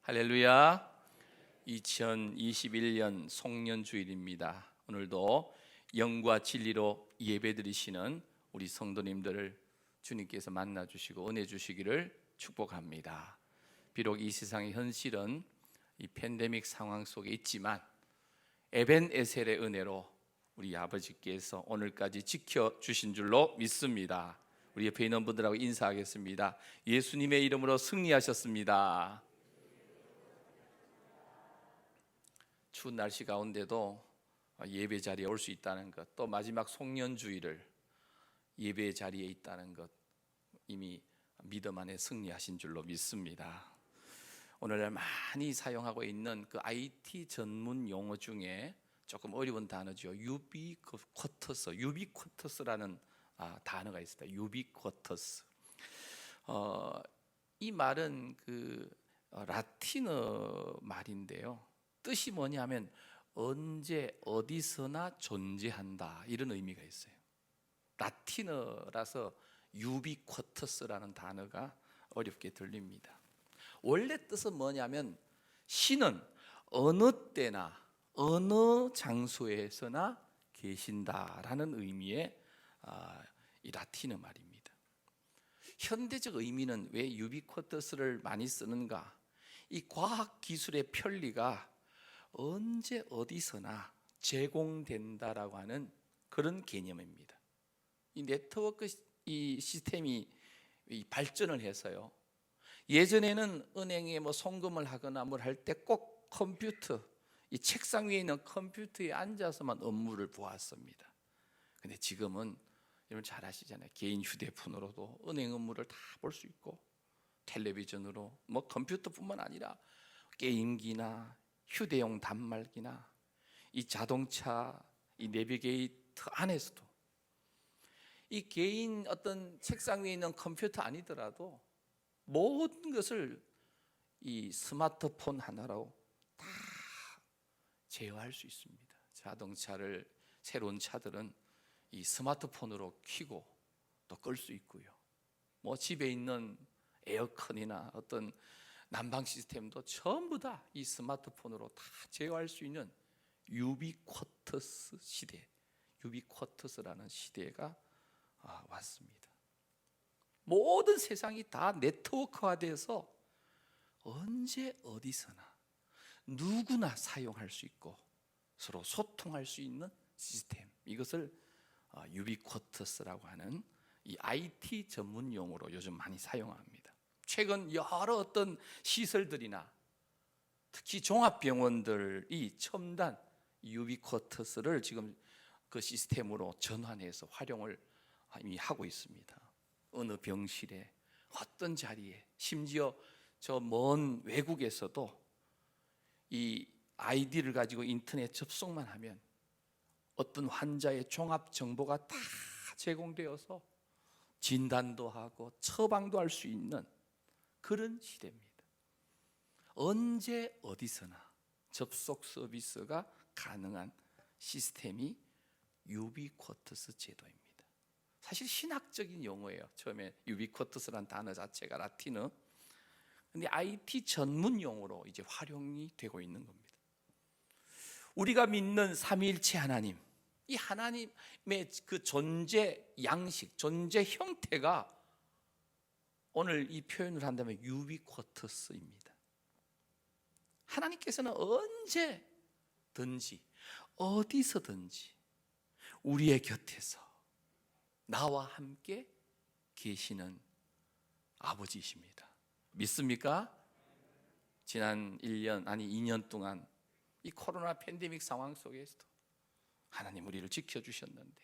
할렐루야. 2021년 송년주일입니다. 오늘도 영과 진리로 예배드리시는 우리 성도님들을 주님께서 만나주시고 은혜 주시기를 축복합니다. 비록 이 세상의 현실은 이 팬데믹 상황 속에 있지만 에벤에셀의 은혜로 우리 아버지께서 오늘까지 지켜주신 줄로 믿습니다. 우리 옆에 있는 분들하고 인사하겠습니다. 예수님의 이름으로 승리하셨습니다. 추운 날씨 가운데도 예배 자리에 올 수 있다는 것, 또 마지막 송년주일을 예배 자리에 있다는 것, 이미 믿음 안에 승리하신 줄로 믿습니다. 오늘날 많이 사용하고 있는 그 IT 전문 용어 중에 조금 어려운 단어죠. 유비쿼터스라는 단어가 있습니다. 유비쿼터스. 이 말은 그 라틴어 말인데요. 뜻이 뭐냐면 언제 어디서나 존재한다, 이런 의미가 있어요. 라틴어라서 유비쿼터스라는 단어가 어렵게 들립니다. 원래 뜻은 뭐냐면 신은 어느 때나 어느 장소에서나 계신다라는 의미의 이 라틴어 말입니다. 현대적 의미는 왜 유비쿼터스를 많이 쓰는가? 이 과학 기술의 편리가 언제 어디서나 제공된다라고 하는 그런 개념입니다. 이 네트워크 이 시스템이 발전을 해서요. 예전에는 은행에 송금을 하거나 뭘 할 때 꼭 컴퓨터, 이 책상 위에 있는 컴퓨터에 앉아서만 업무를 보았습니다. 근데 지금은 여러분 잘 아시잖아요. 개인 휴대폰으로도 은행 업무를 다 볼 수 있고, 텔레비전으로, 컴퓨터뿐만 아니라 게임기나 휴대용 단말기나 이 자동차, 이 내비게이터 안에서도, 이 개인 어떤 책상 위에 있는 컴퓨터 아니더라도 모든 것을 이 스마트폰 하나로 다 제어할 수 있습니다. 자동차를, 새로운 차들은 이 스마트폰으로 켜고 또 끌 수 있고요. 집에 있는 에어컨이나 어떤 난방 시스템도 전부 다 이 스마트폰으로 다 제어할 수 있는 유비쿼터스 시대, 유비쿼터스라는 시대가 왔습니다. 모든 세상이 다 네트워크화돼서 언제 어디서나 누구나 사용할 수 있고 서로 소통할 수 있는 시스템, 이것을 유비쿼터스라고 하는 이 IT 전문 용어로 요즘 많이 사용합니다. 최근 여러 어떤 시설들이나 특히 종합병원들이 첨단 유비쿼터스를 지금 그 시스템으로 전환해서 활용을 이미 하고 있습니다. 어느 병실에, 어떤 자리에, 심지어 저 먼 외국에서도 이 아이디를 가지고 인터넷 접속만 하면 어떤 환자의 종합 정보가 다 제공되어서 진단도 하고 처방도 할 수 있는 그런 시대입니다. 언제 어디서나 접속 서비스가 가능한 시스템이 유비쿼터스 제도입니다. 사실 신학적인 용어예요. 처음에 유비쿼터스라는 단어 자체가 라틴어, 근데 IT 전문 용어로 이제 활용이 되고 있는 겁니다. 우리가 믿는 삼위일체 하나님, 이 하나님의 그 존재 양식, 존재 형태가 오늘 이 표현을 한다면 유비쿼터스입니다. 하나님께서는 언제든지 어디서든지 우리의 곁에서 나와 함께 계시는 아버지이십니다. 믿습니까? 지난 2년 동안 이 코로나 팬데믹 상황 속에서도 하나님 우리를 지켜주셨는데,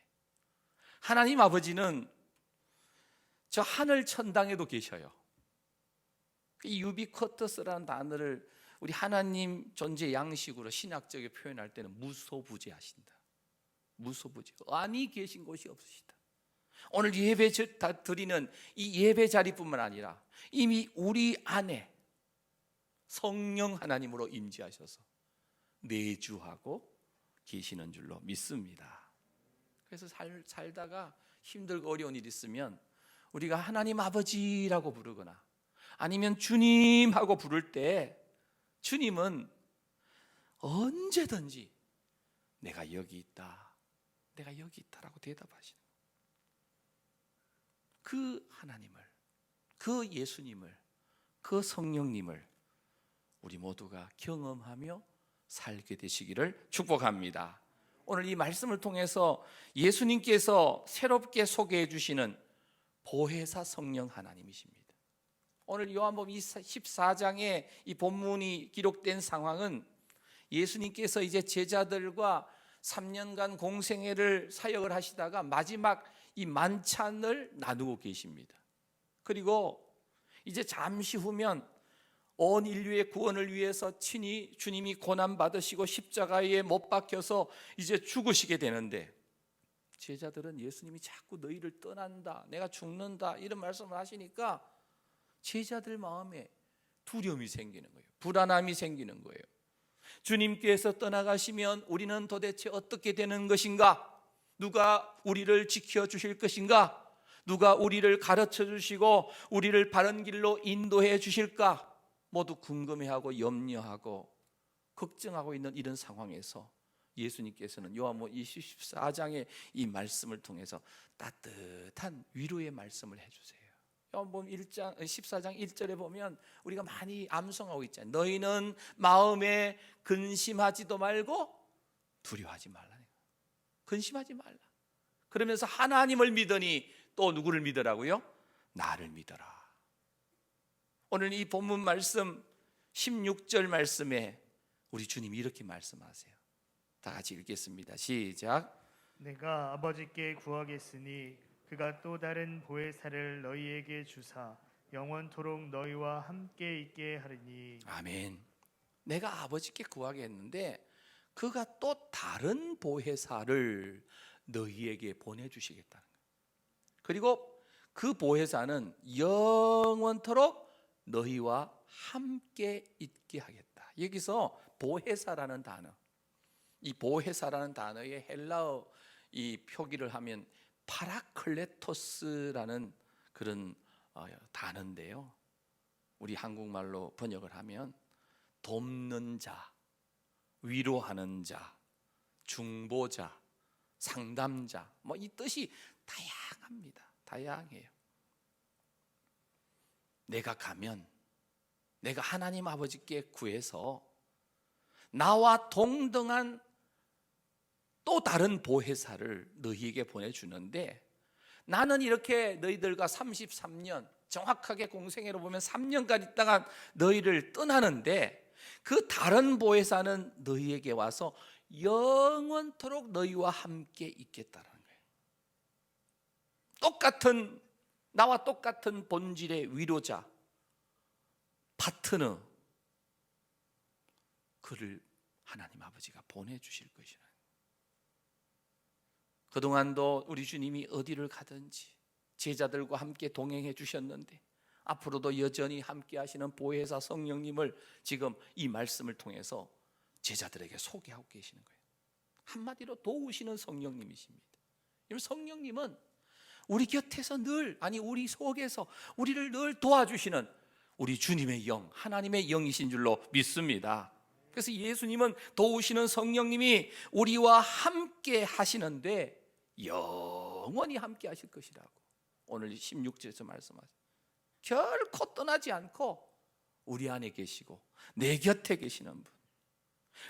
하나님 아버지는 저 하늘 천당에도 계셔요. 이 유비쿼터스라는 단어를 우리 하나님 존재 양식으로 신학적으로 표현할 때는 무소부재하신다. 무소부재, 아니 계신 곳이 없으시다. 오늘 예배 드리는 이 예배 자리뿐만 아니라 이미 우리 안에 성령 하나님으로 임재하셔서 내주하고 계시는 줄로 믿습니다. 그래서 살다가 힘들고 어려운 일 있으면 우리가 하나님 아버지라고 부르거나 아니면 주님 하고 부를 때 주님은 언제든지 내가 여기 있다, 내가 여기 있다라고 대답하시는 거예요. 그 하나님을, 그 예수님을, 그 성령님을 우리 모두가 경험하며 살게 되시기를 축복합니다. 오늘 이 말씀을 통해서 예수님께서 새롭게 소개해 주시는 보혜사 성령 하나님이십니다. 오늘 요한복음 14장에 이 본문이 기록된 상황은 예수님께서 이제 제자들과 3년간 공생애를 사역을 하시다가 마지막 이 만찬을 나누고 계십니다. 그리고 이제 잠시 후면 온 인류의 구원을 위해서 친히 주님이 고난 받으시고 십자가에 못 박혀서 이제 죽으시게 되는데, 제자들은 예수님이 자꾸 너희를 떠난다, 내가 죽는다 이런 말씀을 하시니까 제자들 마음에 두려움이 생기는 거예요. 불안함이 생기는 거예요. 주님께서 떠나가시면 우리는 도대체 어떻게 되는 것인가? 누가 우리를 지켜주실 것인가? 누가 우리를 가르쳐 주시고 우리를 바른 길로 인도해 주실까? 모두 궁금해하고 염려하고 걱정하고 있는 이런 상황에서 예수님께서는 요한복음 24장의 이 말씀을 통해서 따뜻한 위로의 말씀을 해주세요. 요한복음 14장 1절에 보면 우리가 많이 암송하고 있잖아요. 너희는 마음에 근심하지도 말고 두려워하지 말라. 근심하지 말라. 그러면서 하나님을 믿으니 또 누구를 믿으라고요? 나를 믿어라. 오늘 이 본문 말씀 16절 말씀에 우리 주님이 이렇게 말씀하세요. 다 같이 읽겠습니다. 시작. 내가 아버지께 구하겠으니 그가 또 다른 보혜사를 너희에게 주사 영원토록 너희와 함께 있게 하리니. 아멘. 내가 아버지께 구하겠는데 그가 또 다른 보혜사를 너희에게 보내주시겠다는 거예요. 그리고 그 보혜사는 영원토록 너희와 함께 있게 하겠다. 여기서 보혜사라는 단어, 이 보혜사라는 단어의 헬라어 이 표기를 하면 파라클레토스라는 그런 단어인데요, 우리 한국말로 번역을 하면 돕는 자, 위로하는 자, 중보자, 상담자, 뭐 이 뜻이 다양합니다. 다양해요. 내가 가면, 내가 하나님 아버지께 구해서 나와 동등한 또 다른 보혜사를 너희에게 보내주는데, 나는 이렇게 너희들과 33년 정확하게 공생애로 보면 3년간 있다가 너희를 떠나는데, 그 다른 보혜사는 너희에게 와서 영원토록 너희와 함께 있겠다는 거예요. 똑같은, 나와 똑같은 본질의 위로자, 파트너, 그를 하나님 아버지가 보내주실 것이라. 그동안도 우리 주님이 어디를 가든지 제자들과 함께 동행해 주셨는데 앞으로도 여전히 함께 하시는 보혜사 성령님을 지금 이 말씀을 통해서 제자들에게 소개하고 계시는 거예요. 한마디로 도우시는 성령님이십니다. 성령님은 우리 곁에서 늘, 아니 우리 속에서 우리를 늘 도와주시는 우리 주님의 영, 하나님의 영이신 줄로 믿습니다. 그래서 예수님은 도우시는 성령님이 우리와 함께 하시는데 영원히 함께 하실 것이라고 오늘 16절에서 말씀하세요. 결코 떠나지 않고 우리 안에 계시고 내 곁에 계시는 분,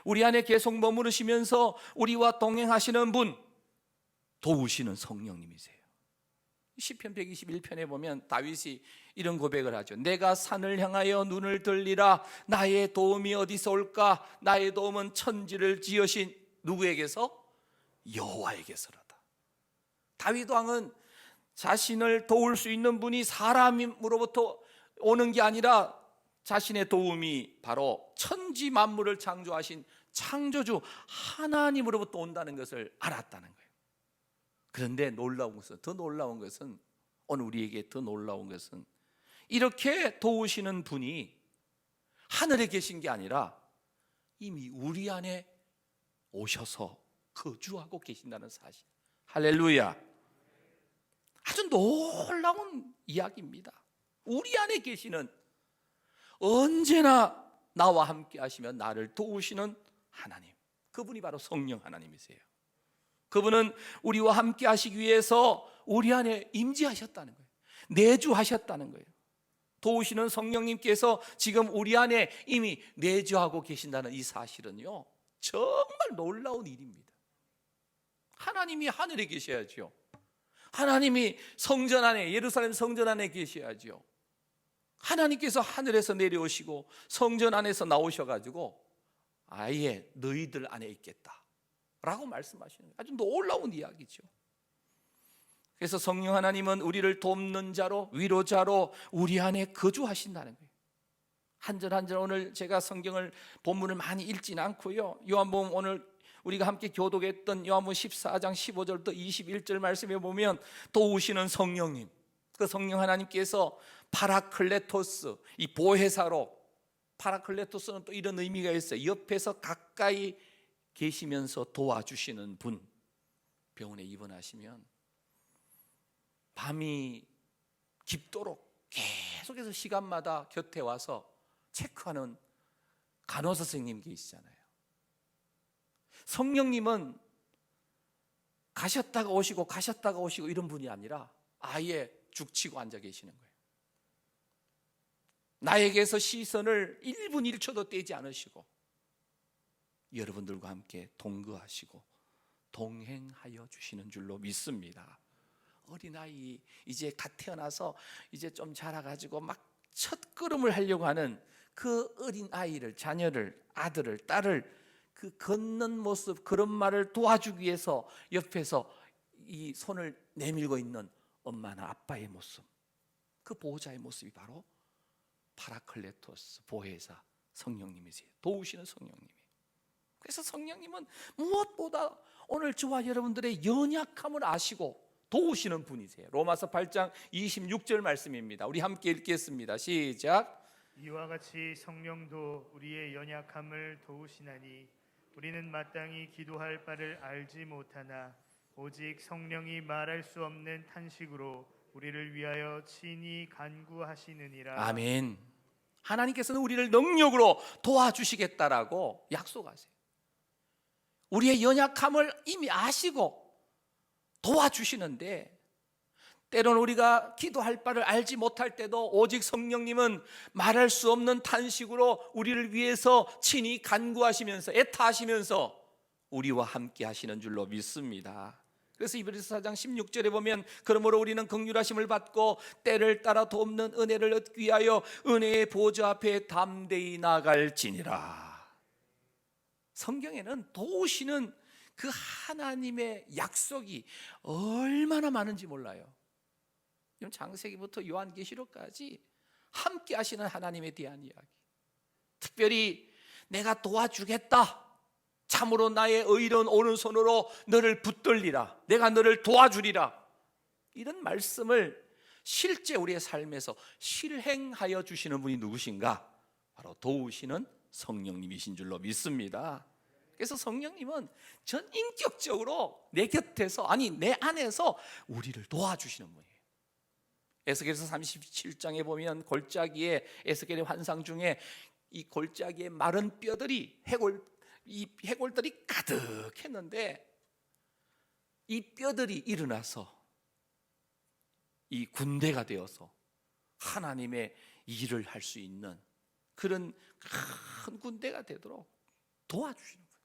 우리 안에 계속 머무르시면서 우리와 동행하시는 분, 도우시는 성령님이세요. 시편 121편에 보면 다윗이 이런 고백을 하죠. 내가 산을 향하여 눈을 들리라. 나의 도움이 어디서 올까? 나의 도움은 천지를 지으신 누구에게서? 여호와에게서로다. 다윗 왕은 자신을 도울 수 있는 분이 사람으로부터 오는 게 아니라 자신의 도움이 바로 천지 만물을 창조하신 창조주 하나님으로부터 온다는 것을 알았다는 거예요. 그런데 더 놀라운 것은 오늘 우리에게 더 놀라운 것은 이렇게 도우시는 분이 하늘에 계신 게 아니라 이미 우리 안에 오셔서 거주하고 계신다는 사실. 할렐루야. 아주 놀라운 이야기입니다. 우리 안에 계시는, 언제나 나와 함께 하시며 나를 도우시는 하나님, 그분이 바로 성령 하나님이세요. 그분은 우리와 함께 하시기 위해서 우리 안에 임재하셨다는 거예요. 내주하셨다는 거예요. 도우시는 성령님께서 지금 우리 안에 이미 내주하고 계신다는 이 사실은요, 정말 놀라운 일입니다. 하나님이 하늘에 계셔야죠. 하나님이 성전 안에, 예루살렘 성전 안에 계셔야죠. 하나님께서 하늘에서 내려오시고 성전 안에서 나오셔가지고 아예 너희들 안에 있겠다 라고 말씀하시는 거예요. 아주 놀라운 이야기죠. 그래서 성령 하나님은 우리를 돕는 자로, 위로자로 우리 안에 거주하신다는 거예요. 한 절 한 절 오늘 제가 성경을 본문을 많이 읽지는 않고요, 요한복음 오늘 우리가 함께 교독했던 요한복음 14장 15절부터 21절 말씀에 보면 도우시는 성령님, 그 성령 하나님께서 파라클레토스, 이 보혜사로, 파라클레토스는 또 이런 의미가 있어요. 옆에서 가까이 계시면서 도와주시는 분. 병원에 입원하시면 밤이 깊도록 계속해서 시간마다 곁에 와서 체크하는 간호사 선생님 계시잖아요. 성령님은 가셨다가 오시고 가셨다가 오시고 이런 분이 아니라 아예 죽치고 앉아 계시는 거예요. 나에게서 시선을 1분 1초도 떼지 않으시고 여러분들과 함께 동거하시고 동행하여 주시는 줄로 믿습니다. 어린아이 이제 갓 태어나서 이제 좀 자라가지고 막 첫걸음을 하려고 하는 그 어린아이를, 자녀를, 아들을, 딸을 그 걷는 모습, 걸음마를 도와주기 위해서 옆에서 이 손을 내밀고 있는 엄마나 아빠의 모습, 그 보호자의 모습이 바로 파라클레토스, 보혜사 성령님이세요. 도우시는 성령님이. 그래서 성령님은 무엇보다 오늘 저와 여러분들의 연약함을 아시고 도우시는 분이세요. 로마서 8장 26절 말씀입니다. 우리 함께 읽겠습니다. 시작. 이와 같이 성령도 우리의 연약함을 도우시나니 우리는 마땅히 기도할 바를 알지 못하나 오직 성령이 말할 수 없는 탄식으로 우리를 위하여 친히 간구하시느니라. 아멘. 하나님께서는 우리를 능력으로 도와주시겠다라고 약속하세요. 우리의 연약함을 이미 아시고 도와주시는데, 때로는 우리가 기도할 바를 알지 못할 때도 오직 성령님은 말할 수 없는 탄식으로 우리를 위해서 친히 간구하시면서 애타하시면서 우리와 함께 하시는 줄로 믿습니다. 그래서 이브리서 4장 16절에 보면 그러므로 우리는 긍휼하심을 받고 때를 따라 돕는 은혜를 얻기 위하여 은혜의 보좌 앞에 담대히 나갈지니라. 성경에는 도우시는 그 하나님의 약속이 얼마나 많은지 몰라요. 창세기부터 요한계시록까지 함께 하시는 하나님에 대한 이야기, 특별히 내가 도와주겠다, 참으로 나의 의로운 오른손으로 너를 붙들리라, 내가 너를 도와주리라, 이런 말씀을 실제 우리의 삶에서 실행하여 주시는 분이 누구신가? 바로 도우시는 성령님이신 줄로 믿습니다. 그래서 성령님은 전인격적으로 내 곁에서, 아니 내 안에서 우리를 도와주시는 분이에요. 에스겔서 37장에 보면 골짜기에, 에스겔의 환상 중에 이 골짜기에 마른 뼈들이, 이 해골들이 가득했는데 이 뼈들이 일어나서 이 군대가 되어서 하나님의 일을 할 수 있는 그런 큰 군대가 되도록 도와주시는 거예요.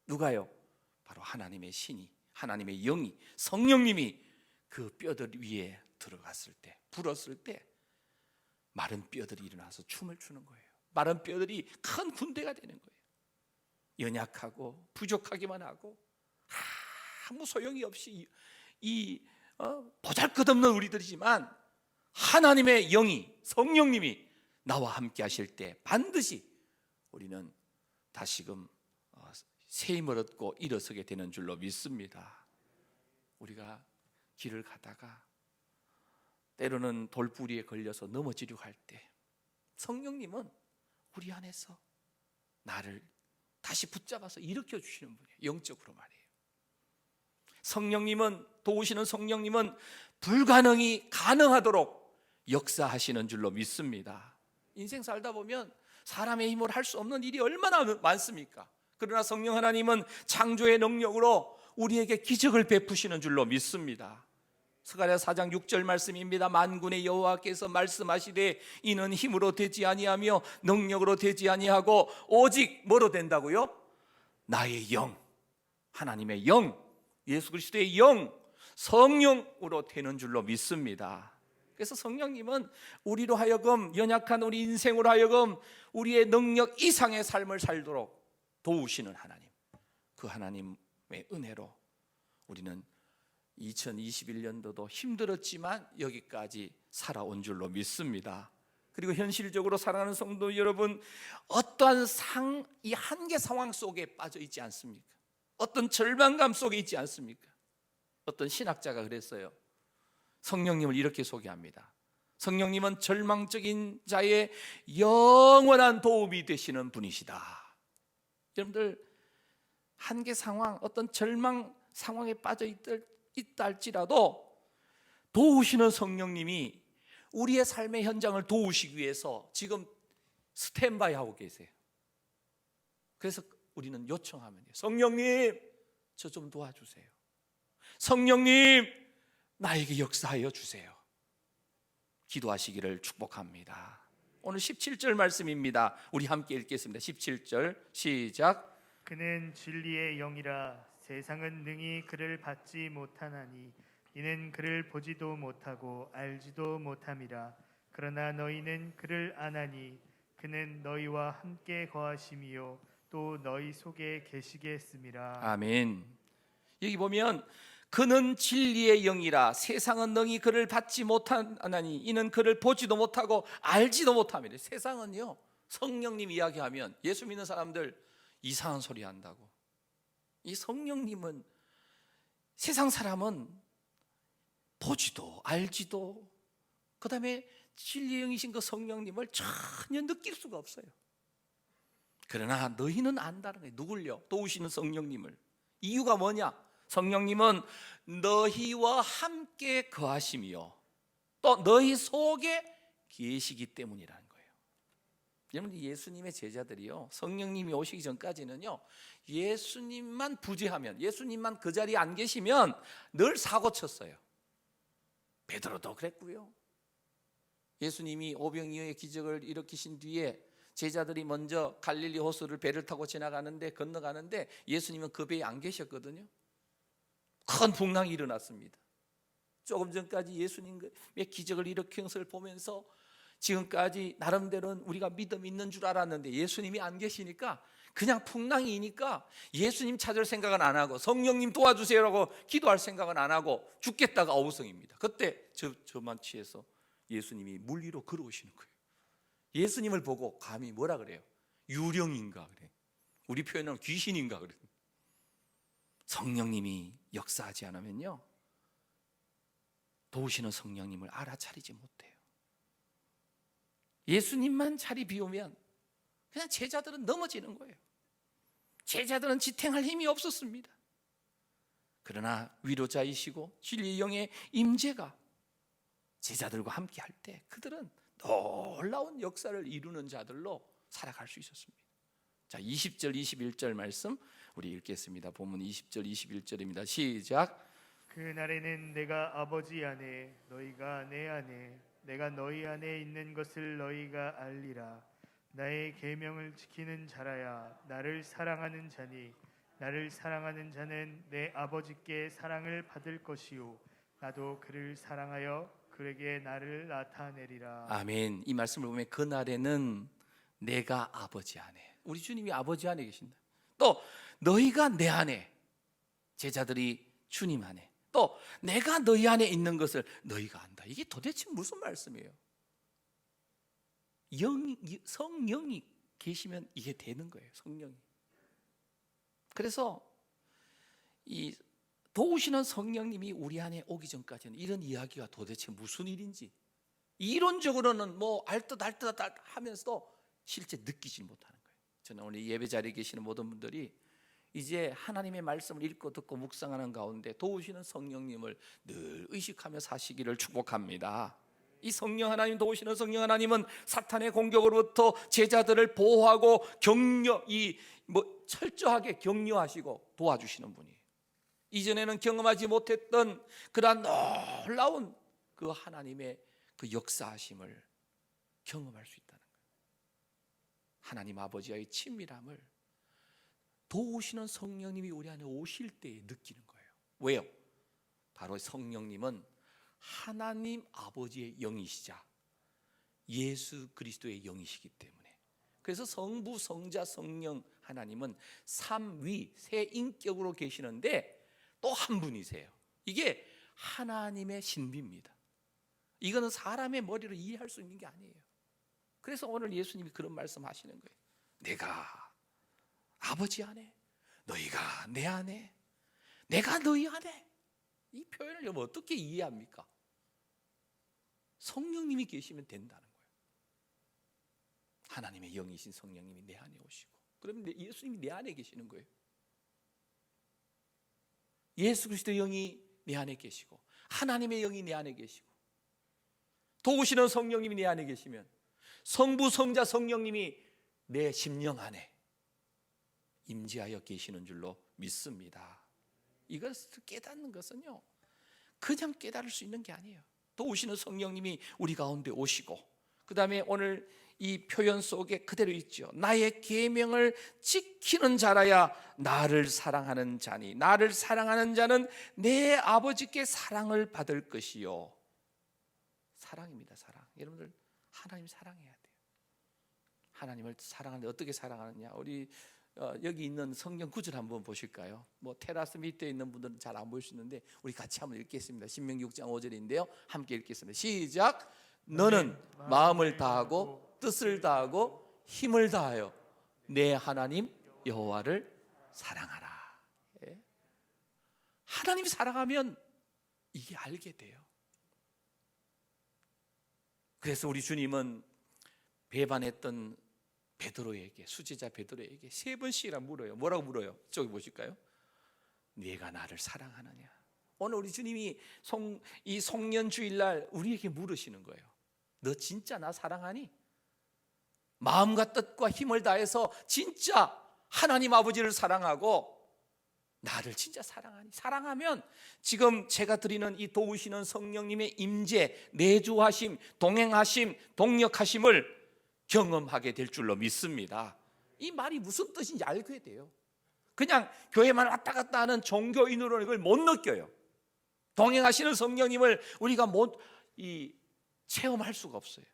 누가요? 바로 하나님의 신이, 하나님의 영이, 성령님이 그 뼈들 위에 들어갔을 때, 불었을 때 마른 뼈들이 일어나서 춤을 추는 거예요. 마른 뼈들이 큰 군대가 되는 거예요. 연약하고 부족하기만 하고 아무 소용이 없이 보잘것없는 우리들이지만 하나님의 영이, 성령님이 나와 함께 하실 때 반드시 우리는 다시금 새 힘을 얻고 일어서게 되는 줄로 믿습니다. 우리가 길을 가다가 때로는 돌부리에 걸려서 넘어지려고 할 때 성령님은 우리 안에서 나를 다시 붙잡아서 일으켜 주시는 분이에요. 영적으로 말이에요. 성령님은, 도우시는 성령님은 불가능이 가능하도록 역사하시는 줄로 믿습니다. 인생 살다 보면 사람의 힘으로 할 수 없는 일이 얼마나 많습니까? 그러나 성령 하나님은 창조의 능력으로 우리에게 기적을 베푸시는 줄로 믿습니다. 스가랴 4장 6절 말씀입니다. 만군의 여호와께서 말씀하시되 이는 힘으로 되지 아니하며 능력으로 되지 아니하고 오직 뭐로 된다고요? 나의 영, 하나님의 영, 예수 그리스도의 영, 성령으로 되는 줄로 믿습니다. 그래서 성령님은 우리로 하여금, 연약한 우리 인생으로 하여금 우리의 능력 이상의 삶을 살도록 도우시는 하나님, 그 하나님의 은혜로 우리는 2021년도도 힘들었지만 여기까지 살아온 줄로 믿습니다. 그리고 현실적으로 사랑하는 성도 여러분, 어떠한 이 한계 상황 속에 빠져 있지 않습니까? 어떤 절망감 속에 있지 않습니까? 어떤 신학자가 그랬어요. 성령님을 이렇게 소개합니다. 성령님은 절망적인 자의 영원한 도움이 되시는 분이시다. 여러분들, 한계 상황, 어떤 절망 상황에 빠져 있다 할지라도 도우시는 성령님이 우리의 삶의 현장을 도우시기 위해서 지금 스탠바이 하고 계세요. 그래서 우리는 요청하면 돼요. 성령님, 저 좀 도와주세요. 성령님, 나에게 역사하여 주세요. 기도하시기를 축복합니다. 오늘 17절 말씀입니다. 우리 함께 읽겠습니다. 17절 시작. 그는 진리의 영이라 세상은 능히 그를 받지 못하나니 이는 그를 보지도 못하고 알지도 못함이라. 그러나 너희는 그를 아나니 그는 너희와 함께 거하심이요 또 너희 속에 계시겠음이라. 아멘. 여기 보면 그는 진리의 영이라 세상은 능히 그를 받지 못하나니 이는 그를 보지도 못하고 알지도 못함이래. 세상은요, 성령님 이야기하면 예수 믿는 사람들 이상한 소리 한다고. 이 성령님은, 세상 사람은 보지도 알지도, 그 다음에 진리의 영이신 그 성령님을 전혀 느낄 수가 없어요. 그러나 너희는 안다는 거예요. 누굴요? 도우시는 성령님을. 이유가 뭐냐? 성령님은 너희와 함께 거하심이요 또 너희 속에 계시기 때문이라는 거예요. 여러분, 예수님의 제자들이요, 성령님이 오시기 전까지는요, 예수님만 부재하면, 예수님만 그 자리에 안 계시면 늘 사고 쳤어요. 베드로도 그랬고요. 예수님이 오병이어의 기적을 일으키신 뒤에 제자들이 먼저 갈릴리 호수를 배를 타고 지나가는데, 건너가는데 예수님은 그 배에 안 계셨거든요. 큰 풍랑이 일어났습니다. 조금 전까지 예수님의 기적을 일으킨 것을 보면서 지금까지 나름대로는 우리가 믿음 있는 줄 알았는데 예수님이 안 계시니까 그냥 풍랑이니까 예수님 찾을 생각은 안 하고 성령님 도와주세요라고 기도할 생각은 안 하고 죽겠다가 어우성입니다. 그때 저만 취해서 예수님이 물 위로 걸어오시는 거예요. 예수님을 보고 감히 뭐라 그래요? 유령인가 그래. 우리 표현은 귀신인가 그래. 성령님이 역사하지 않으면요, 도우시는 성령님을 알아차리지 못해요. 예수님만 자리 비우면 그냥 제자들은 넘어지는 거예요. 제자들은 지탱할 힘이 없었습니다. 그러나 위로자이시고 진리의 영의 임재가 제자들과 함께 할 때 그들은 놀라운 역사를 이루는 자들로 살아갈 수 있었습니다. 자, 20절 21절 말씀 우리 읽겠습니다. 본문 20절 21절입니다. 시작. 그날에는 내가 아버지 안에 너희가 내 안에 내가 너희 안에 있는 것을 너희가 알리라. 나의 계명을 지키는 자라야 나를 사랑하는 자니 나를 사랑하는 자는 내 아버지께 사랑을 받을 것이요 나도 그를 사랑하여 그에게 나를 나타내리라. 아멘. 이 말씀을 보면 그날에는 내가 아버지 안에, 우리 주님이 아버지 안에 계신다. 또 너희가 내 안에, 제자들이 주님 안에, 또 내가 너희 안에 있는 것을 너희가 안다. 이게 도대체 무슨 말씀이에요? 성령이 계시면 이게 되는 거예요. 성령이. 그래서 이 도우시는 성령님이 우리 안에 오기 전까지는 이런 이야기가 도대체 무슨 일인지 이론적으로는 뭐 알듯 하면서도 실제 느끼지 못하는 거예요. 저는 오늘 예배 자리에 계시는 모든 분들이 이제 하나님의 말씀을 읽고 듣고 묵상하는 가운데 도우시는 성령님을 늘 의식하며 사시기를 축복합니다. 이 성령 하나님, 도우시는 성령 하나님은 사탄의 공격으로부터 제자들을 보호하고 철저하게 격려하시고 도와주시는 분이에요. 이전에는 경험하지 못했던 그러한 놀라운 그 하나님의 그 역사하심을 경험할 수 있다는 거예요. 하나님 아버지와의 친밀함을 도우시는 성령님이 우리 안에 오실 때에 느끼는 거예요. 왜요? 바로 성령님은 하나님 아버지의 영이시자 예수 그리스도의 영이시기 때문에, 그래서 성부, 성자, 성령 하나님은 삼위 세 인격으로 계시는데 또 한 분이세요. 이게 하나님의 신비입니다. 이거는 사람의 머리로 이해할 수 있는 게 아니에요. 그래서 오늘 예수님이 그런 말씀하시는 거예요. 내가 아버지 안에, 너희가 내 안에, 내가 너희 안에. 이 표현을 여러분 어떻게 이해합니까? 성령님이 계시면 된다는 거예요. 하나님의 영이신 성령님이 내 안에 오시고, 그러면 예수님이 내 안에 계시는 거예요. 예수 그리스도의 영이 내 안에 계시고, 하나님의 영이 내 안에 계시고, 도우시는 성령님이 내 안에 계시면 성부, 성자, 성령님이 내 심령 안에 임재하여 계시는 줄로 믿습니다. 이걸 깨닫는 것은요, 그냥 깨달을 수 있는 게 아니에요. 도우시는 성령님이 우리 가운데 오시고, 그 다음에 오늘 이 표현 속에 그대로 있죠. 나의 계명을 지키는 자라야 나를 사랑하는 자니, 나를 사랑하는 자는 내 아버지께 사랑을 받을 것이요. 사랑입니다. 사랑. 여러분들 하나님 사랑해야 돼요. 하나님을 사랑하는데 어떻게 사랑하느냐, 우리 여기 있는 성경 구절 한번 보실까요? 테라스 밑에 있는 분들은 잘 안 보일 수 있는데 우리 같이 한번 읽겠습니다. 신명기 6장 5절인데요 함께 읽겠습니다. 시작. 너는 마음을 다하고 뜻을 다하고 힘을 다하여 내 하나님 여호와를 사랑하라. 예? 하나님 사랑하면 이게 알게 돼요. 그래서 우리 주님은 배반했던 베드로에게, 수제자 베드로에게 3번씩이나 물어요. 뭐라고 물어요? 저기 보실까요? 네가 나를 사랑하느냐. 오늘 우리 주님이 이 송년주일날 우리에게 물으시는 거예요. 너 진짜 나 사랑하니? 마음과 뜻과 힘을 다해서 진짜 하나님 아버지를 사랑하고 나를 진짜 사랑하니? 사랑하면 지금 제가 드리는 이 도우시는 성령님의 임재, 내주하심, 동행하심, 동력하심을 경험하게 될 줄로 믿습니다. 이 말이 무슨 뜻인지 알게 돼요. 그냥 교회만 왔다 갔다 하는 종교인으로는 이걸 못 느껴요. 동행하시는 성령님을 우리가 체험할 수가 없어요.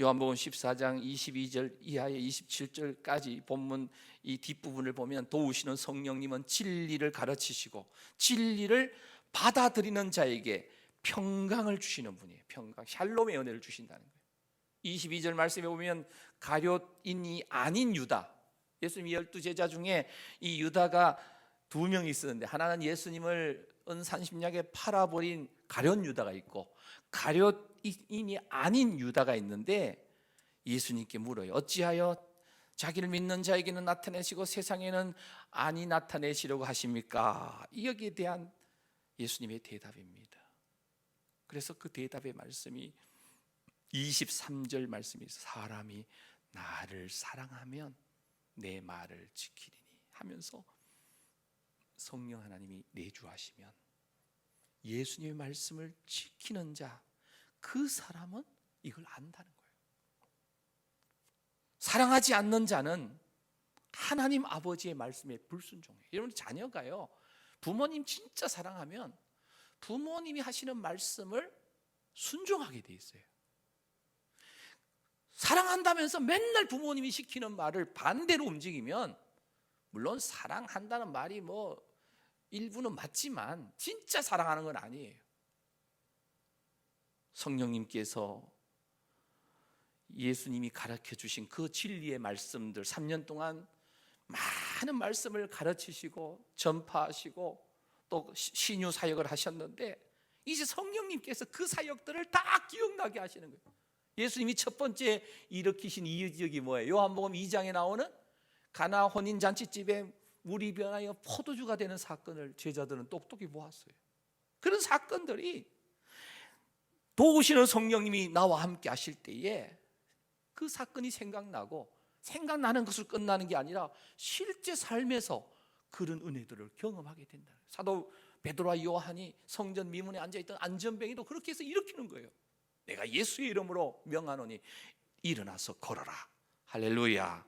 요한복음 14장 22절 이하에 27절까지 본문 이 뒷부분을 보면 도우시는 성령님은 진리를 가르치시고 진리를 받아들이는 자에게 평강을 주시는 분이에요. 평강, 샬롬의 은혜를 주신다는 거예요. 22절 말씀에 보면 가룟인이 아닌 유다, 예수님이 12제자 중에 이 유다가 2명이 있었는데, 하나는 예수님을 은산심약에 팔아버린 가룟 유다가 있고, 가룟인이 아닌 유다가 있는데 예수님께 물어요. 어찌하여 자기를 믿는 자에게는 나타내시고 세상에는 아니 나타내시려고 하십니까? 여기에 대한 예수님의 대답입니다. 그래서 그 대답의 말씀이 23절 말씀이 있어요. 사람이 나를 사랑하면 내 말을 지키리니 하면서 성령 하나님이 내주하시면 예수님의 말씀을 지키는 자, 그 사람은 이걸 안다는 거예요. 사랑하지 않는 자는 하나님 아버지의 말씀에 불순종해요. 여러분 자녀가요, 부모님 진짜 사랑하면 부모님이 하시는 말씀을 순종하게 돼 있어요. 사랑한다면서 맨날 부모님이 시키는 말을 반대로 움직이면, 물론 사랑한다는 말이 일부는 맞지만 진짜 사랑하는 건 아니에요. 성령님께서 예수님이 가르쳐 주신 그 진리의 말씀들 3년 동안 많은 말씀을 가르치시고 전파하시고 또 신유 사역을 하셨는데, 이제 성령님께서 그 사역들을 다 기억나게 하시는 거예요. 예수님이 첫 번째 일으키신 이적이 뭐예요? 요한복음 2장에 나오는 가나 혼인잔치집에 물이 변하여 포도주가 되는 사건을 제자들은 똑똑히 보았어요. 그런 사건들이 도우시는 성령님이 나와 함께 하실 때에 그 사건이 생각나고, 생각나는 것으로 끝나는 게 아니라 실제 삶에서 그런 은혜들을 경험하게 된다. 사도 베드로와 요한이 성전 미문에 앉아있던 안전뱅이도 그렇게 해서 일으키는 거예요. 내가 예수의 이름으로 명하노니 일어나서 걸어라. 할렐루야.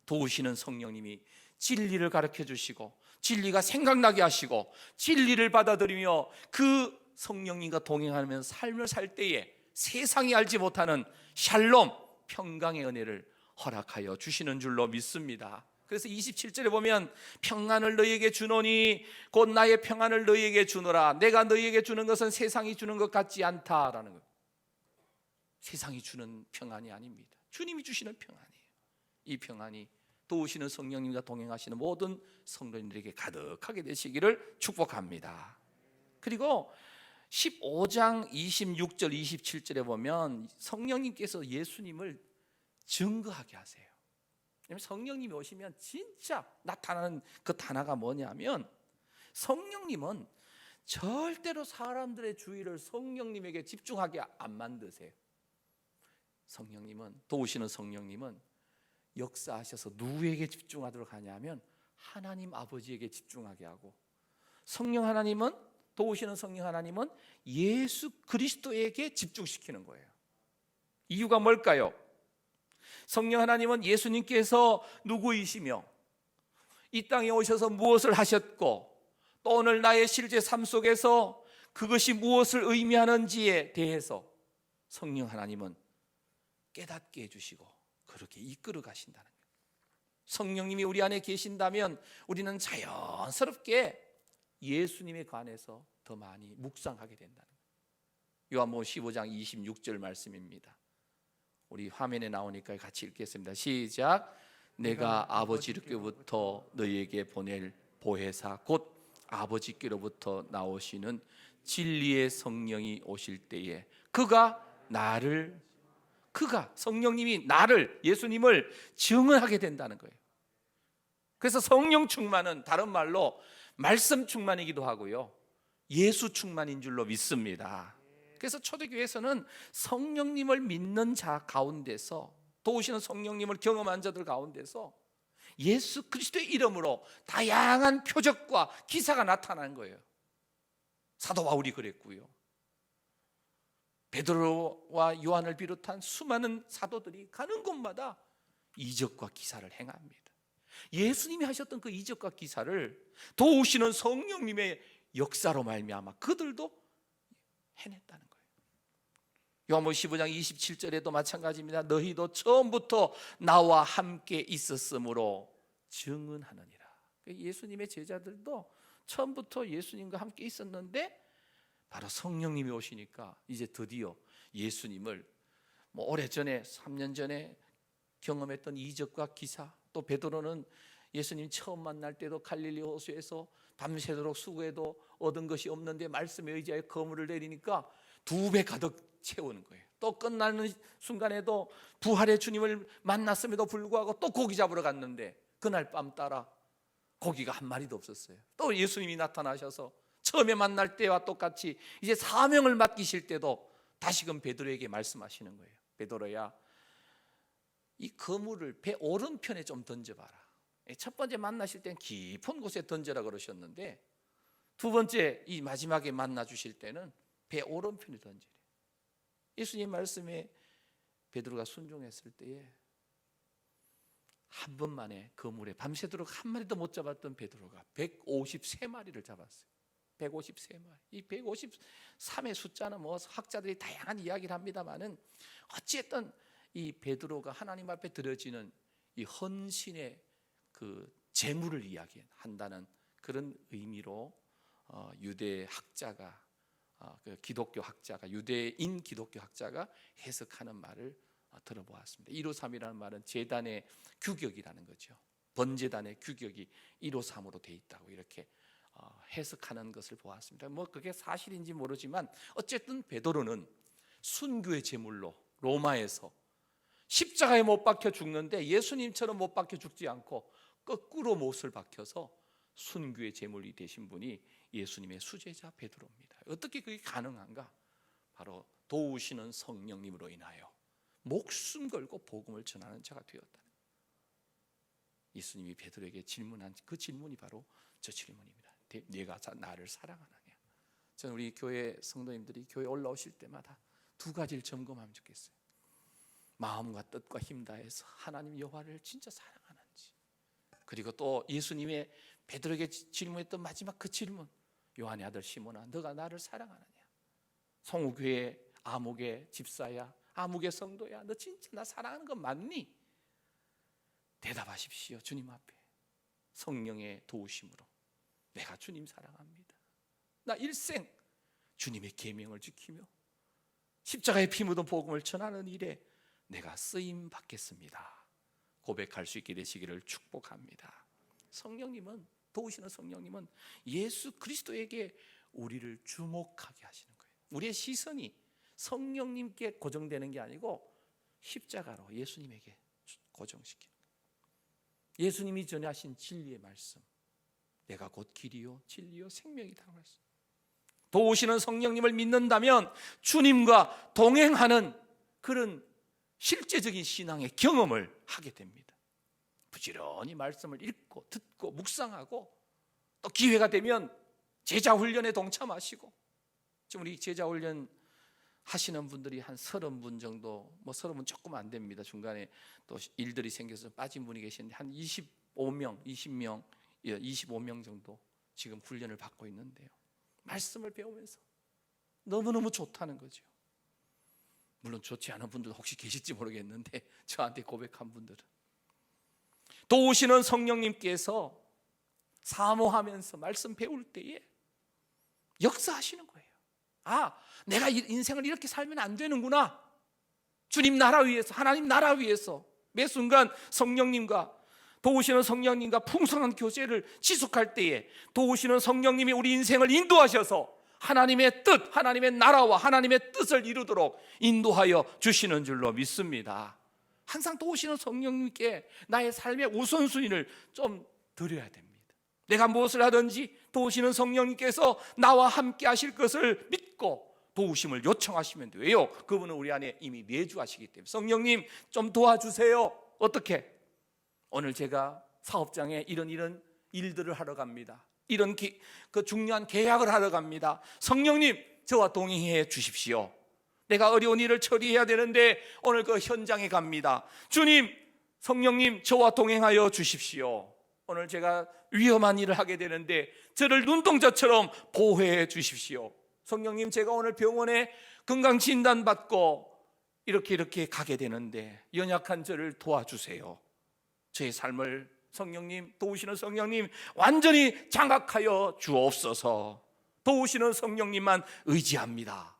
도우시는 성령님이 진리를 가르쳐 주시고, 진리가 생각나게 하시고, 진리를 받아들이며 그 성령님과 동행하면서 삶을 살 때에 세상이 알지 못하는 샬롬, 평강의 은혜를 허락하여 주시는 줄로 믿습니다. 그래서 27절에 보면 평안을 너희에게 주노니 곧 나의 평안을 너희에게 주노라. 내가 너희에게 주는 것은 세상이 주는 것 같지 않다라는 거예요. 세상이 주는 평안이 아닙니다. 주님이 주시는 평안이에요. 이 평안이 도우시는 성령님과 동행하시는 모든 성도님들에게 가득하게 되시기를 축복합니다. 그리고 15장 26절 27절에 보면 성령님께서 예수님을 증거하게 하세요. 성령님이 오시면 진짜 나타나는 그 단어가 뭐냐면, 성령님은 절대로 사람들의 주의를 성령님에게 집중하게 안 만드세요. 성령님은, 도우시는 성령님은 역사하셔서 누구에게 집중하도록 하냐면 하나님 아버지에게 집중하게 하고, 성령 하나님은, 도우시는 성령 하나님은 예수 그리스도에게 집중시키는 거예요. 이유가 뭘까요? 성령 하나님은 예수님께서 누구이시며 이 땅에 오셔서 무엇을 하셨고, 또 오늘 나의 실제 삶 속에서 그것이 무엇을 의미하는지에 대해서 성령 하나님은 깨닫게 해주시고 그렇게 이끌어 가신다는 거예요. 성령님이 우리 안에 계신다면 우리는 자연스럽게 예수님에 관해서 더 많이 묵상하게 된다는 거예요. 요한복음 15장 26절 말씀입니다. 우리 화면에 나오니까 같이 읽겠습니다. 시작. 내가 아버지께로부터 너희에게 보낼 보혜사 곧 아버지께로부터 나오시는 진리의 성령이 오실 때에 그가 성령님이 나를, 예수님을 증언하게 된다는 거예요. 그래서 성령 충만은 다른 말로 말씀 충만이기도 하고요, 예수 충만인 줄로 믿습니다. 그래서 초대교회에서는 성령님을 믿는 자 가운데서, 도우시는 성령님을 경험한 자들 가운데서 예수 그리스도의 이름으로 다양한 표적과 기사가 나타나는 거예요. 사도 바울이 그랬고요, 베드로와 요한을 비롯한 수많은 사도들이 가는 곳마다 이적과 기사를 행합니다. 예수님이 하셨던 그 이적과 기사를 도우시는 성령님의 역사로 말미암아 그들도 해냈다는 거예요. 요한복음 15장 27절에도 마찬가지입니다. 너희도 처음부터 나와 함께 있었으므로 증언하느니라. 예수님의 제자들도 처음부터 예수님과 함께 있었는데 바로 성령님이 오시니까 이제 드디어 예수님을 오래전에 3년 전에 경험했던 이적과 기사, 또 베드로는 예수님 처음 만날 때도 갈릴리 호수에서 밤새도록 수고해도 얻은 것이 없는데 말씀에 의지하여 그물을 내리니까 2배 가득 채우는 거예요. 또 끝나는 순간에도 부활의 주님을 만났음에도 불구하고 또 고기 잡으러 갔는데 그날 밤 따라 고기가 한 마리도 없었어요. 또 예수님이 나타나셔서 처음에 만날 때와 똑같이 이제 사명을 맡기실 때도 다시금 베드로에게 말씀하시는 거예요. 베드로야, 이 그물을 배 오른편에 좀 던져봐라. 첫 번째 만나실 때는 깊은 곳에 던져라 그러셨는데 두 번째 이 마지막에 만나 주실 때는 배 오른편에 던지래. 예수님 말씀에 베드로가 순종했을 때에 한 번만에 그물에 밤새도록 한 마리도 못 잡았던 베드로가 153마리를 잡았어요. 153마리. 이 153의 숫자는 학자들이 다양한 이야기를 합니다만은 어찌됐든 이 베드로가 하나님 앞에 드려지는 이 헌신의 그 제물을 이야기한다는 그런 의미로 유대 학자가, 그 기독교 학자가, 유대인 기독교 학자가 해석하는 말을 들어보았습니다. 153이라는 말은 제단의 규격이라는 거죠. 번제단의 규격이 153으로 돼 있다고 이렇게 해석하는 것을 보았습니다. 그게 사실인지 모르지만 어쨌든 베드로는 순교의 제물로 로마에서 십자가에 못 박혀 죽는데 예수님처럼 못 박혀 죽지 않고 거꾸로 못을 박혀서 순교의 제물이 되신 분이 예수님의 수제자 베드로입니다. 어떻게 그게 가능한가? 바로 도우시는 성령님으로 인하여 목숨 걸고 복음을 전하는 자가 되었다. 예수님이 베드로에게 질문한 그 질문이 바로 저 질문입니다. 네가 나를 사랑하느냐? 저는 우리 교회 성도님들이 교회 올라오실 때마다 두 가지를 점검하면 좋겠어요. 마음과 뜻과 힘 다해서 하나님 여호와를 진짜 사랑하는지, 그리고 또 예수님의 베드로에게 질문했던 마지막 그 질문, 요한의 아들 시몬아 너가 나를 사랑하느냐? 송우교회 아목의 집사야, 아목의 성도야, 너 진짜 나 사랑하는 거 맞니? 대답하십시오. 주님 앞에 성령의 도우심으로 내가 주님 사랑합니다. 나 일생 주님의 계명을 지키며 십자가에 피 묻은 복음을 전하는 일에 내가 쓰임 받겠습니다. 고백할 수 있게 되시기를 축복합니다. 성령님은, 도우시는 성령님은 예수 그리스도에게 우리를 주목하게 하시는 거예요. 우리의 시선이 성령님께 고정되는 게 아니고 십자가로 예수님에게 고정시키는 거예요. 예수님이 전하신 진리의 말씀, 내가 곧 길이요 진리요 생명이다 말씀. 도우시는 성령님을 믿는다면 주님과 동행하는 그런 실제적인 신앙의 경험을 하게 됩니다. 부지런히 말씀을 읽고 듣고 묵상하고, 또 기회가 되면 제자훈련에 동참하시고, 지금 우리 제자훈련 하시는 분들이 한 30분 정도, 30분 조금 안 됩니다. 중간에 또 일들이 생겨서 빠진 분이 계시는데 한 25명, 20명, 25명 정도 지금 훈련을 받고 있는데요. 말씀을 배우면서 너무너무 좋다는 거죠. 물론 좋지 않은 분들도 혹시 계실지 모르겠는데 저한테 고백한 분들은 도우시는 성령님께서 사모하면서 말씀 배울 때에 역사하시는 거예요. 아, 내가 인생을 이렇게 살면 안 되는구나. 주님 나라 위해서, 하나님 나라 위해서 매 순간 성령님과, 도우시는 성령님과 풍성한 교제를 지속할 때에 도우시는 성령님이 우리 인생을 인도하셔서 하나님의 뜻, 하나님의 나라와 하나님의 뜻을 이루도록 인도하여 주시는 줄로 믿습니다. 항상 도우시는 성령님께 나의 삶의 우선순위를 좀 드려야 됩니다. 내가 무엇을 하든지 도우시는 성령님께서 나와 함께 하실 것을 믿고 도우심을 요청하시면 돼요. 왜요? 그분은 우리 안에 이미 내주하시기 때문에. 성령님 좀 도와주세요. 어떻게? 오늘 제가 사업장에 이런 일들을 하러 갑니다. 이런 그 중요한 계약을 하러 갑니다. 성령님 저와 동행해 주십시오. 내가 어려운 일을 처리해야 되는데 오늘 그 현장에 갑니다. 주님, 성령님 저와 동행하여 주십시오. 오늘 제가 위험한 일을 하게 되는데 저를 눈동자처럼 보호해 주십시오. 성령님 제가 오늘 병원에 건강진단 받고 이렇게 가게 되는데 연약한 저를 도와주세요. 저의 삶을 성령님, 도우시는 성령님 완전히 장악하여 주옵소서. 도우시는 성령님만 의지합니다.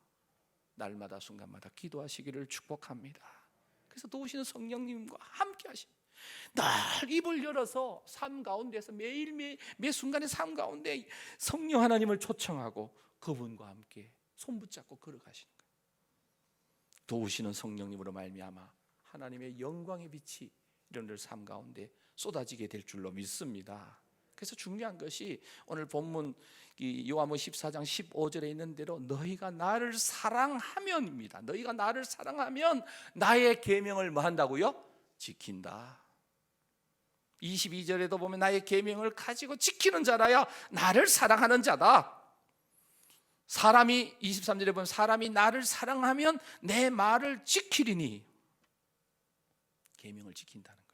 날마다 순간마다 기도하시기를 축복합니다. 그래서 도우시는 성령님과 함께 하십니다. 늘 입을 열어서 삶 가운데서 매일 매 순간의 삶 가운데 성령 하나님을 초청하고 그분과 함께 손 붙잡고 걸어가시는 거예요. 도우시는 성령님으로 말미암아 하나님의 영광의 빛이 이런들 삶 가운데 쏟아지게 될 줄로 믿습니다. 그래서 중요한 것이 오늘 본문 요한복음 14장 15절에 있는 대로 너희가 나를 사랑하면입니다. 너희가 나를 사랑하면 나의 계명을 뭐 한다고요? 지킨다. 22절에도 보면 나의 계명을 가지고 지키는 자라야 나를 사랑하는 자다. 사람이 23절에 보면 사람이 나를 사랑하면 내 말을 지키리니, 계명을 지킨다는 거예요.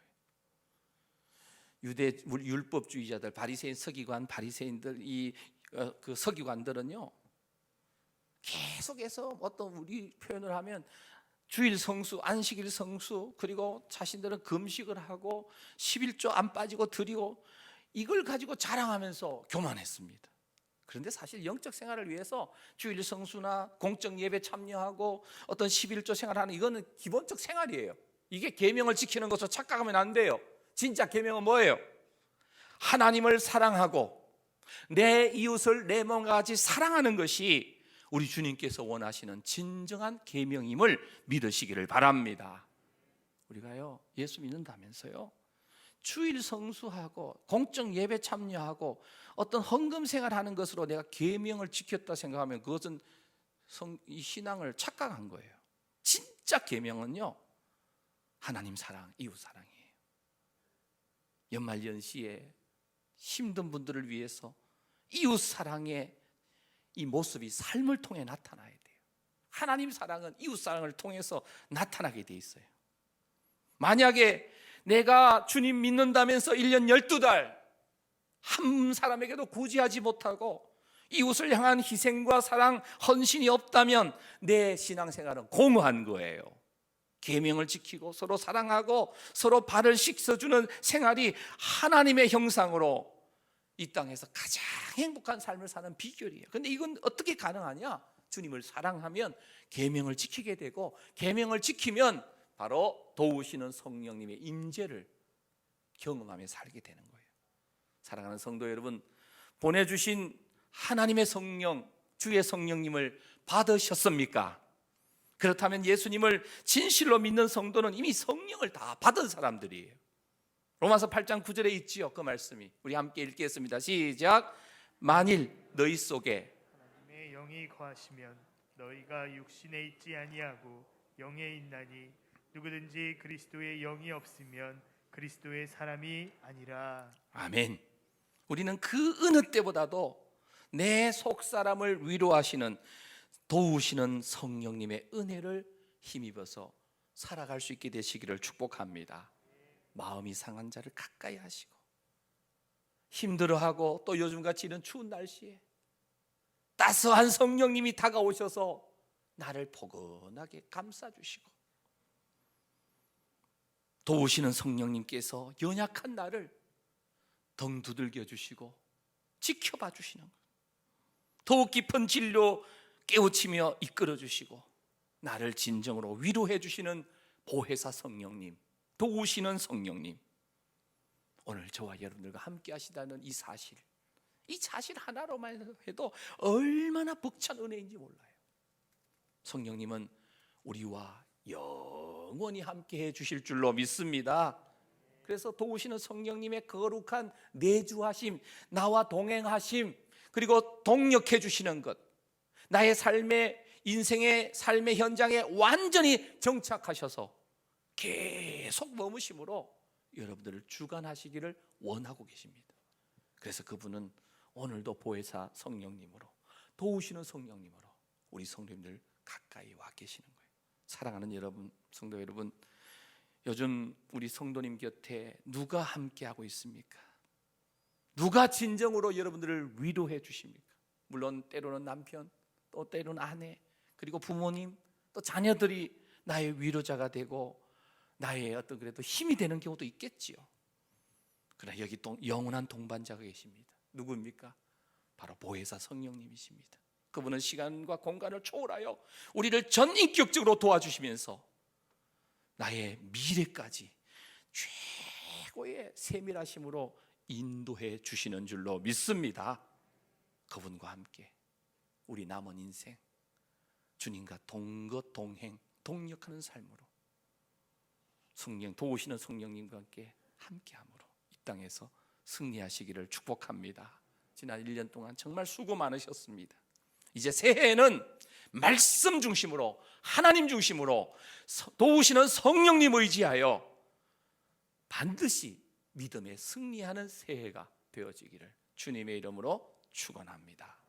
유대 율법주의자들, 바리새인, 서기관, 바리새인들, 그 서기관들은요 계속해서 어떤 우리 표현을 하면 주일 성수, 안식일 성수, 그리고 자신들은 금식을 하고 11조 안 빠지고 드리고 이걸 가지고 자랑하면서 교만했습니다. 그런데 사실 영적 생활을 위해서 주일 성수나 공적 예배 참여하고 어떤 11조 생활하는 이거는 기본적 생활이에요. 이게 계명을 지키는 것으로 착각하면 안 돼요. 진짜 계명은 뭐예요? 하나님을 사랑하고 내 이웃을 내 몸과 같이 사랑하는 것이 우리 주님께서 원하시는 진정한 계명임을 믿으시기를 바랍니다. 우리가요 예수 믿는다면서요 주일 성수하고 공적 예배 참여하고 어떤 헌금 생활하는 것으로 내가 계명을 지켰다 생각하면 그것은 이 신앙을 착각한 거예요. 진짜 계명은요, 하나님 사랑, 이웃 사랑이에요. 연말연시에 힘든 분들을 위해서 이웃 사랑의 이 모습이 삶을 통해 나타나야 돼요. 하나님 사랑은 이웃 사랑을 통해서 나타나게 돼 있어요. 만약에 내가 주님 믿는다면서 1년 12달 한 사람에게도 구제하지 못하고 이웃을 향한 희생과 사랑, 헌신이 없다면 내 신앙생활은 공허한 거예요. 계명을 지키고 서로 사랑하고 서로 발을 씻어주는 생활이 하나님의 형상으로 이 땅에서 가장 행복한 삶을 사는 비결이에요. 근데 이건 어떻게 가능하냐? 주님을 사랑하면 계명을 지키게 되고, 계명을 지키면 바로 도우시는 성령님의 임재를 경험하며 살게 되는 거예요. 사랑하는 성도 여러분, 보내주신 하나님의 성령, 주의 성령님을 받으셨습니까? 그렇다면 예수님을 진실로 믿는 성도는 이미 성령을 다 받은 사람들이에요. 로마서 8장 9절에 있지요, 그 말씀이. 우리 함께 읽겠습니다. 시작. 만일 너희 속에 하나님의 영이 거하시면 너희가 육신에 있지 아니하고 영에 있나니 누구든지 그리스도의 영이 없으면 그리스도의 사람이 아니라. 아멘. 우리는 그 어느 때보다도 내 속사람을 위로하시는, 도우시는 성령님의 은혜를 힘입어서 살아갈 수 있게 되시기를 축복합니다. 마음이 상한 자를 가까이 하시고, 힘들어하고 또 요즘같이 이런 추운 날씨에 따스한 성령님이 다가오셔서 나를 포근하게 감싸주시고, 도우시는 성령님께서 연약한 나를 덩 두들겨 주시고 지켜봐 주시는 것, 더욱 깊은 진리로 깨우치며 이끌어 주시고 나를 진정으로 위로해 주시는 보혜사 성령님, 도우시는 성령님, 오늘 저와 여러분들과 함께 하시다는 이 사실 하나로만 해도 얼마나 벅찬 은혜인지 몰라요. 성령님은 우리와 영원히 함께 해 주실 줄로 믿습니다. 그래서 도우시는 성령님의 거룩한 내주하심, 나와 동행하심, 그리고 동력해 주시는 것, 나의 인생의 삶의 현장에 완전히 정착하셔서 계속 머무심으로 여러분들을 주관하시기를 원하고 계십니다. 그래서 그분은 오늘도 보혜사 성령님으로, 도우시는 성령님으로 우리 성도님들 가까이 와 계시는 거예요. 사랑하는 여러분, 성도 여러분, 요즘 우리 성도님 곁에 누가 함께하고 있습니까? 누가 진정으로 여러분들을 위로해 주십니까? 물론 때로는 남편, 또 때로는 아내, 그리고 부모님, 또 자녀들이 나의 위로자가 되고 나의 어떤 그래도 힘이 되는 경우도 있겠지요. 그러나 여기 또 영원한 동반자가 계십니다. 누구입니까? 바로 보혜사 성령님이십니다. 그분은 시간과 공간을 초월하여 우리를 전인격적으로 도와주시면서 나의 미래까지 최고의 세밀하심으로 인도해 주시는 줄로 믿습니다. 그분과 함께 우리 남은 인생 주님과 동거 동행, 동력하는 삶으로 성령, 도우시는 성령님과 함께함으로 이 땅에서 승리하시기를 축복합니다. 지난 1년 동안 정말 수고 많으셨습니다. 이제 새해에는 말씀 중심으로, 하나님 중심으로 도우시는 성령님 의지하여 반드시 믿음에 승리하는 새해가 되어지기를 주님의 이름으로 축원합니다.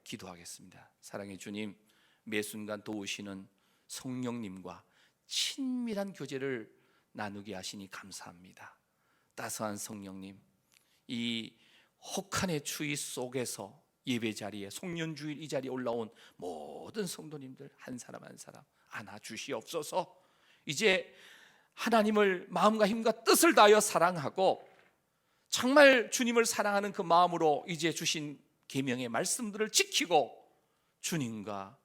기도하겠습니다. 사랑의 주님, 매 순간 도우시는 성령님과 친밀한 교제를 나누게 하시니 감사합니다. 따스한 성령님, 이 혹한의 추위 속에서 예배 자리에, 송년주일 이 자리에 올라온 모든 성도님들 한 사람 한 사람 안아주시옵소서. 이제 하나님을 마음과 힘과 뜻을 다하여 사랑하고 정말 주님을 사랑하는 그 마음으로 이제 주신 계명의 말씀들을 지키고 주님과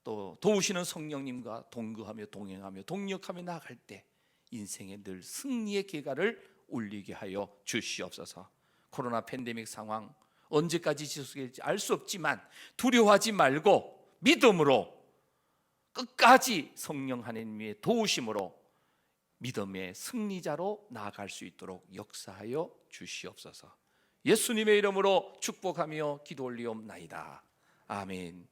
또 도우시는 성령님과 동거하며 동행하며 동력하며 나아갈 때 인생의 늘 승리의 계가를 울리게 하여 주시옵소서. 코로나 팬데믹 상황 언제까지 지속될지 알 수 없지만 두려워하지 말고 믿음으로 끝까지 성령 하나님의 도우심으로 믿음의 승리자로 나아갈 수 있도록 역사하여 주시옵소서. 예수님의 이름으로 축복하며 기도 올리옵나이다. 아멘.